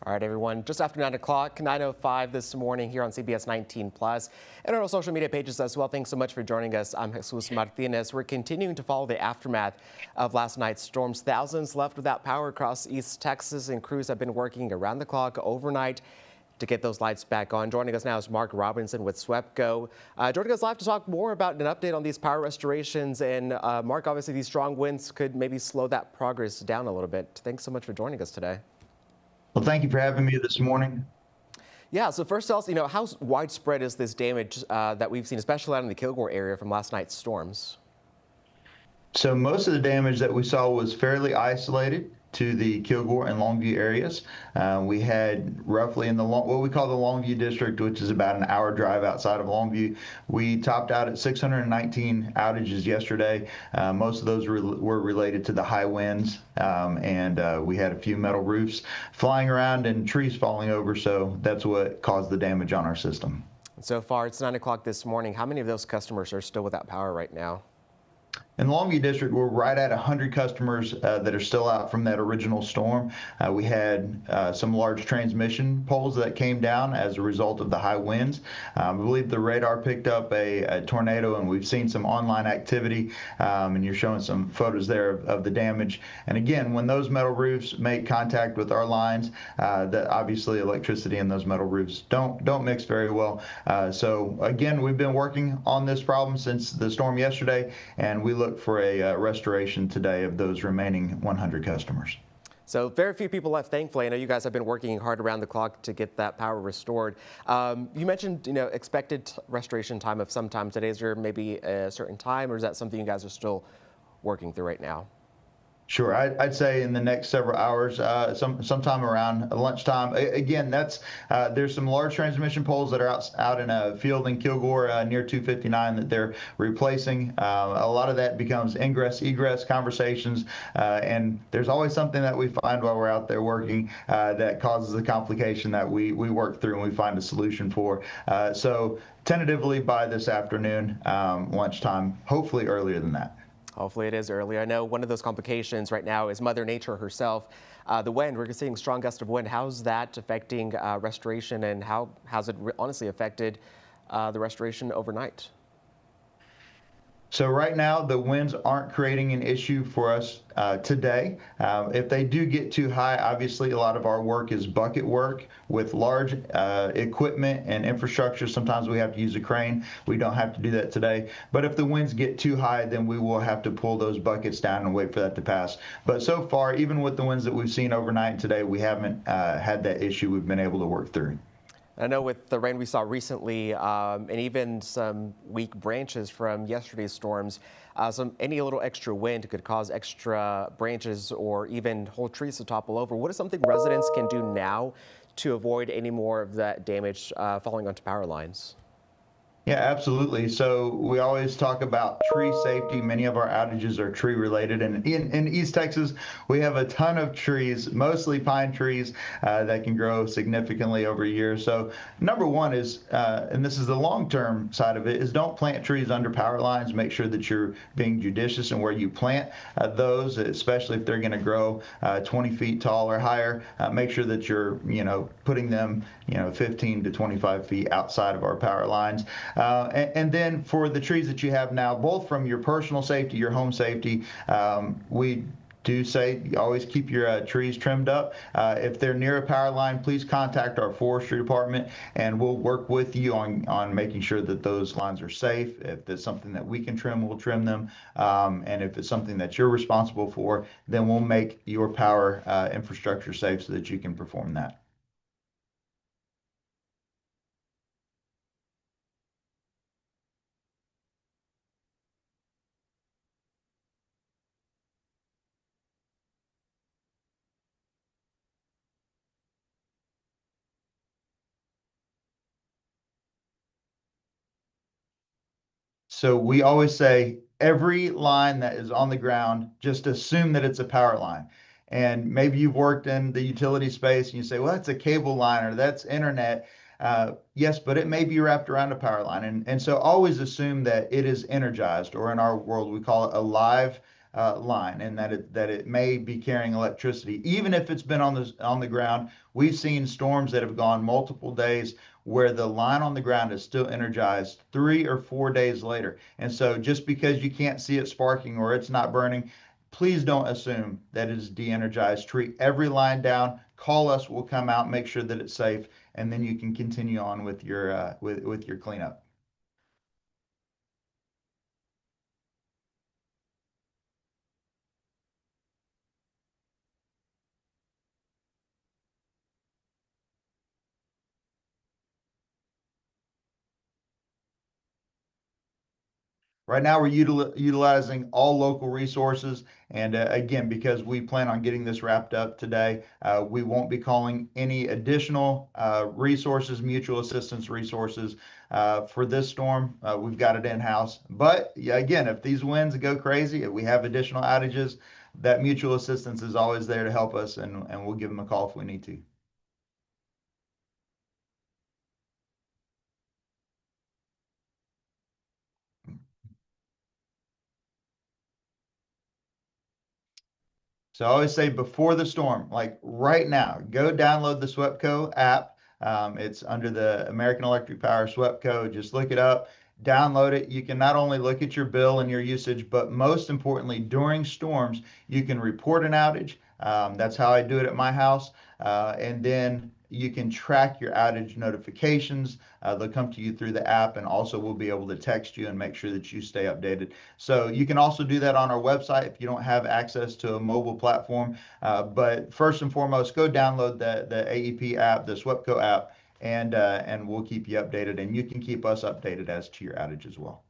All right, everyone, just after 9 o'clock, 9:05 this morning here on CBS 19 Plus and on our social media pages as well. Thanks so much for joining us. I'm Jesus Martinez. We're continuing to follow the aftermath of last night's storms. Thousands left without power across East Texas, and crews have been working around the clock overnight to get those lights back on. Joining us now is Mark Robinson with SWEPCO. Joining us live to talk more about an update on these power restorations. And Mark, obviously these strong winds could maybe slow that progress down a little bit. Thanks so much for joining us today. Well, thank you for having me this morning. Yeah, so first tell us, how widespread is this damage that we've seen, especially out in the Kilgore area from last night's storms? So most of the damage that we saw was fairly isolated to the Kilgore and Longview areas. We had roughly in what we call the Longview district, which is about an hour drive outside of Longview. We topped out at 619 outages yesterday. Most of those were related to the high winds, and we had a few metal roofs flying around and trees falling over, so that's what caused the damage on our system. So far, it's 9 o'clock this morning. How many of those customers are still without power right now? In the Longview district, we're right at 100 customers that are still out from that original storm. We had some large transmission poles that came down as a result of the high winds. I believe the radar picked up a tornado, and we've seen some online activity, and you're showing some photos there of the damage. And again, when those metal roofs make contact with our lines, that obviously electricity in those metal roofs don't mix very well. So again, we've been working on this problem since the storm yesterday, and we look for a restoration today of those remaining 100 customers. So very few people left, thankfully. I know you guys have been working hard around the clock to get that power restored. You mentioned, expected restoration time of some time today. Is there maybe a certain time, or is that something you guys are still working through right now? Sure, I'd say in the next several hours, sometime around lunchtime. Again, there's some large transmission poles that are out in a field in Kilgore near 259 that they're replacing. A lot of that becomes ingress-egress conversations, and there's always something that we find while we're out there working that causes a complication that we work through and we find a solution for. So tentatively by this afternoon, lunchtime, hopefully earlier than that. Hopefully it is early. I know one of those complications right now is Mother Nature herself. The wind, we're seeing strong gust of wind. How's that affecting restoration, and how's it honestly affected the restoration overnight? So right now, the winds aren't creating an issue for us today. If they do get too high, obviously a lot of our work is bucket work with large equipment and infrastructure. Sometimes we have to use a crane. We don't have to do that today. But if the winds get too high, then we will have to pull those buckets down and wait for that to pass. But so far, even with the winds that we've seen overnight today, we haven't had that issue we've been able to work through. I know with the rain we saw recently, and even some weak branches from yesterday's storms, any little extra wind could cause extra branches or even whole trees to topple over. What is something residents can do now to avoid any more of that damage falling onto power lines? Yeah, absolutely. So we always talk about tree safety. Many of our outages are tree related. And in East Texas, we have a ton of trees, mostly pine trees that can grow significantly over years. So number one is, and this is the long-term side of it, is don't plant trees under power lines. Make sure that you're being judicious in where you plant those, especially if they're going to grow 20 feet tall or higher. Make sure that you're, putting them, 15 to 25 feet outside of our power lines. And then for the trees that you have now, both from your personal safety, your home safety, we do say always keep your trees trimmed up. If they're near a power line, please contact our forestry department, and we'll work with you on making sure that those lines are safe. If there's something that we can trim, we'll trim them. And if it's something that you're responsible for, then we'll make your power infrastructure safe so that you can perform that. So we always say every line that is on the ground, just assume that it's a power line. And maybe you've worked in the utility space and you say, well, that's a cable line or that's internet. Yes, but it may be wrapped around a power line. And so always assume that it is energized, or in our world, we call it a live line, and that it may be carrying electricity, even if it's been on the ground. We've seen storms that have gone multiple days where the line on the ground is still energized 3 or 4 days later. And so just because you can't see it sparking or it's not burning, please don't assume that it is de-energized. Treat every line down. Call us. We'll come out, make sure that it's safe, and then you can continue on with your with your cleanup. Right now, we're utilizing all local resources. And again, because we plan on getting this wrapped up today, we won't be calling any additional resources, mutual assistance resources for this storm. We've got it in-house. But yeah, again, if these winds go crazy, if we have additional outages, that mutual assistance is always there to help us, and we'll give them a call if we need to. So I always say before the storm, like right now, go download the SWEPCO app. It's under the American Electric Power SWEPCO. Just look it up, download it. You can not only look at your bill and your usage, but most importantly, during storms, you can report an outage. That's how I do it at my house. And then you can track your outage notifications. They'll come to you through the app, and also we'll be able to text you and make sure that you stay updated. So you can also do that on our website if you don't have access to a mobile platform. But first and foremost, go download the AEP app, the SWEPCO app, and we'll keep you updated. And you can keep us updated as to your outage as well.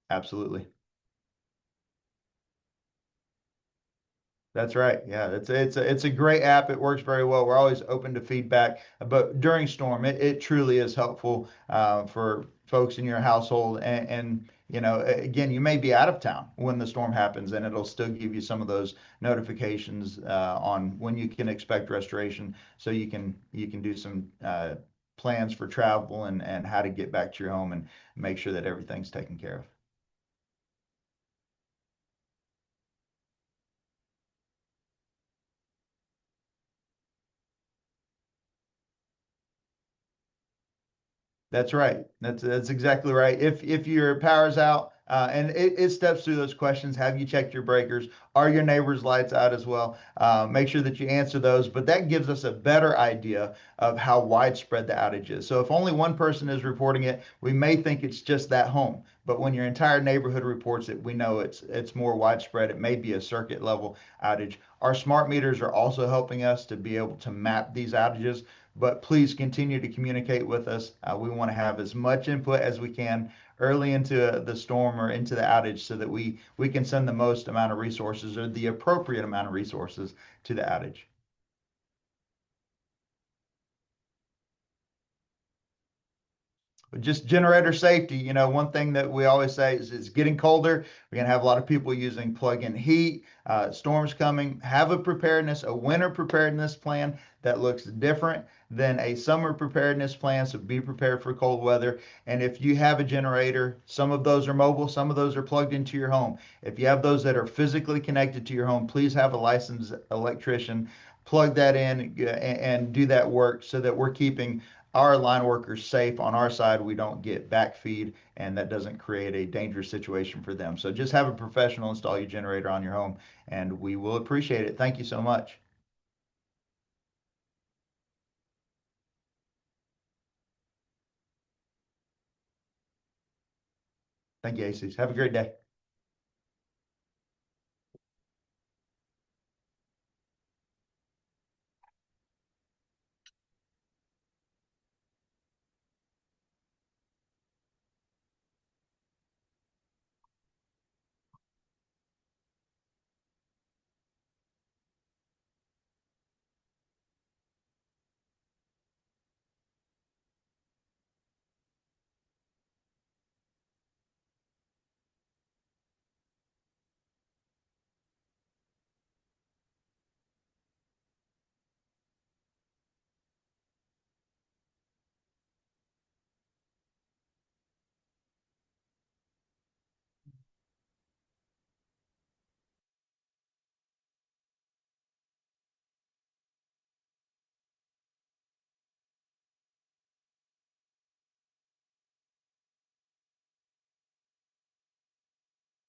Absolutely. That's right. Yeah, it's a great app. It works very well. We're always open to feedback, but during storm, it truly is helpful for folks in your household. And again, you may be out of town when the storm happens, and it'll still give you some of those notifications on when you can expect restoration, so you can do some plans for travel and how to get back to your home and make sure that everything's taken care of. That's right. That's exactly right. If your power's out, and it steps through those questions. Have you checked your breakers? Are your neighbors' lights out as well? Make sure that you answer those. But that gives us a better idea of how widespread the outage is. So if only one person is reporting it, we may think it's just that home. But when your entire neighborhood reports it, we know it's more widespread. It may be a circuit level outage. Our smart meters are also helping us to be able to map these outages, but please continue to communicate with us. We want to have as much input as we can early into the storm or into the outage, so that we can send the most amount of resources, or the appropriate amount of resources, to the outage. Just generator safety, one thing that we always say is it's getting colder. We're going to have a lot of people using plug-in heat, storms coming. Have a winter preparedness plan that looks different than a summer preparedness plan. So be prepared for cold weather. And if you have a generator, some of those are mobile, some of those are plugged into your home. If you have those that are physically connected to your home, please have a licensed electrician plug that in and do that work, so that we're keeping our line workers safe on our side. We don't get backfeed, and that doesn't create a dangerous situation for them. So just have a professional install your generator on your home, and we will appreciate it. Thank you so much. Thank you, Aces. Have a great day.